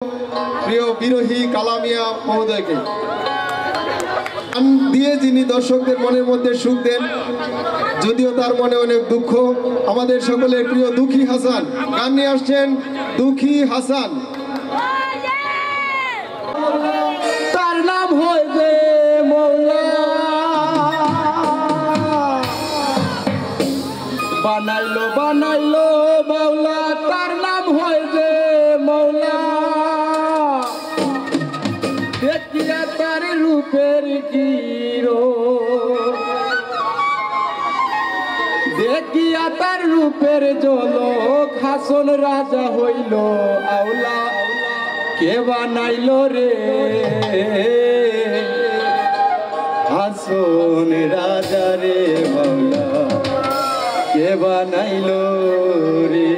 প্রিয় বিরোহী কালামিয়া মহোদয়কে গান দিয়ে যিনি দর্শকদের মনের মধ্যে সুখ দেন, যদিও তার মনে অনেক দুঃখ। আমাদের সকলের প্রিয় দুঃখী হাসান গান নিয়ে আসছেন। দুঃখী হাসান, তার নাম হইবে মৌলা, বানাইলো বানাইলো মৌলা, তার নাম হইবে মৌলা। দেখিয়া তার রূপের গিরো, দেখিয়া তার রূপের ঝলক, হাসন রাজা হইল আওলা। কে বানাইলো রে হাসন রাজা রে মৌলা, কে বানাইলো রে।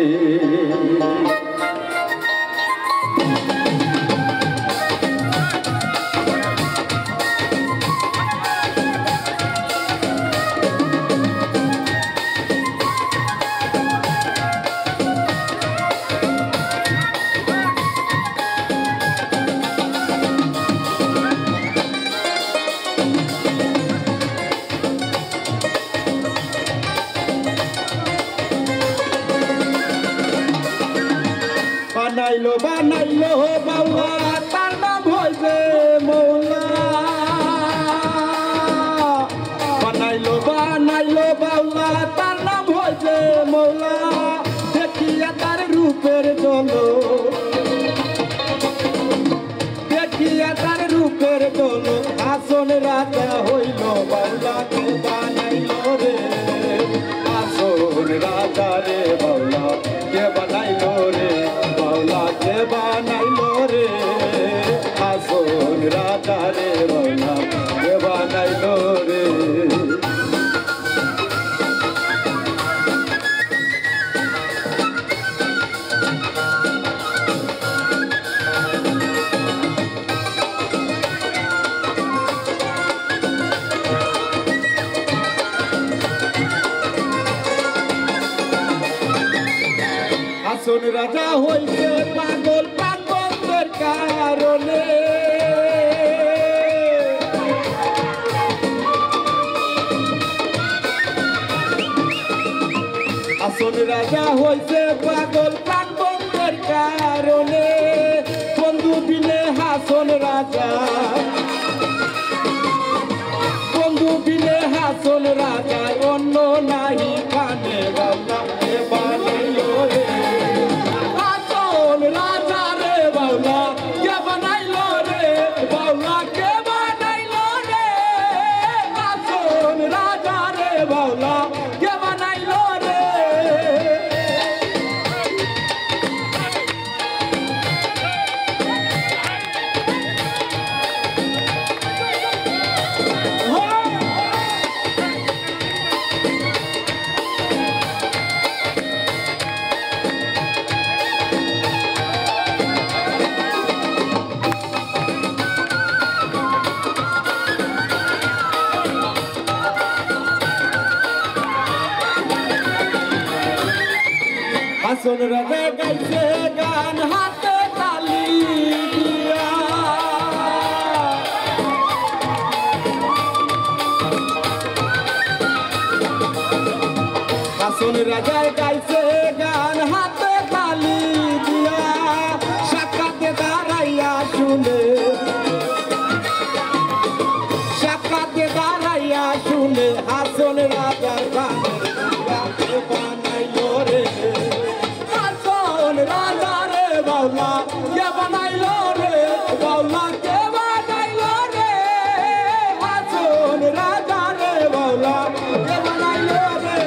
বানাইলো বানাইলো বাউলা, তার নাম হইবে মৌলা। বানাইলো বানাইলো বাউলা, তার নাম হইবে মৌলা। দেখিয়া তার রূপের ঝলক, দেখিয়া তার রূপের ঝলক, হাসন রাজা হইল বাউলা। কে বানাইলো রে হাসন রাজা রে বাউলা, কে বানাইলো রে বাউলা, কে বানাইলো রে হাসন রাজা রে বাউলা, কে বানাইলো রে। হাসন রাজা হইছে পাগল পাগলের কারণে, হাসন রাজা হইছে পাগল পাগলের কারণে। বন্ধু বিনে হাসন রাজা, বন্ধু বিনে হাসন রাজা, অন্য নাহি কানে বাউলা। কে বানাইলো রে হাসন রাজা রে বাউলা, কে বানাইলো রে বাউলা, কে বানাইলো রে হাসন রাজা রে বাউলা, কে বানাইলো রে। হাসন রাজা গাইছে গান হাতে তালি দিয়া, হাসন রাজা গাইছে গান হাতে তালি দিয়া। সাক্ষাতে দাঁড়াইয়া শুনে, সাক্ষাতে দাঁড়াইয়া শুনে হাসন রাজার গান। কে বানাইলো রে হাসন রাজা রে বাউলা, কে বানাইলো রে বাউলা, কে বানাইলো রে হাসন রাজা রে বাউলা, কে বানাইলো রে।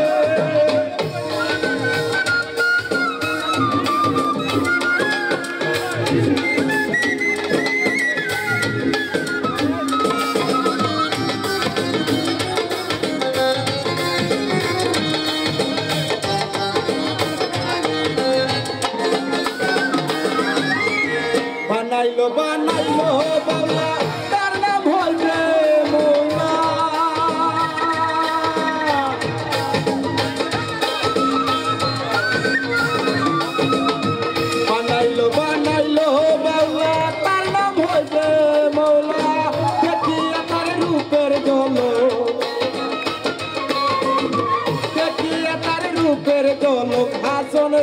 বানাইলো বানাইলো বাউলা, তার নাম হইবে মৌলা। বানাইলো বানাইলো বাউলা,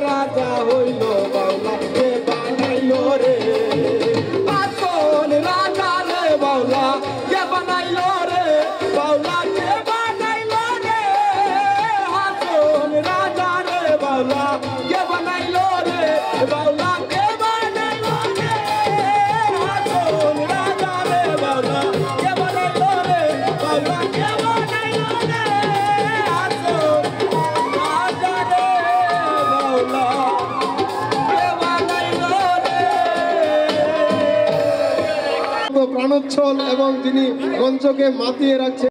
রাজা হইল বাউলা কে বানাইলো রে আসল রাজা রে বাউলা কে বানাইলো রে বাউলা কে বানাইলো রে আসল রাজা রে বাউলা কে বানাইলো রে বাউলা কে বানাইলো রে আসল রাজা রে বাউলা কে বানাইলো রে বাউলা কে বানাইলো রে আসল রাজা রে বাউলা কে বানাইলো রে। প্রাণোচ্ছল এবং যিনি মঞ্চকে মাতিয়ে রাখছেন।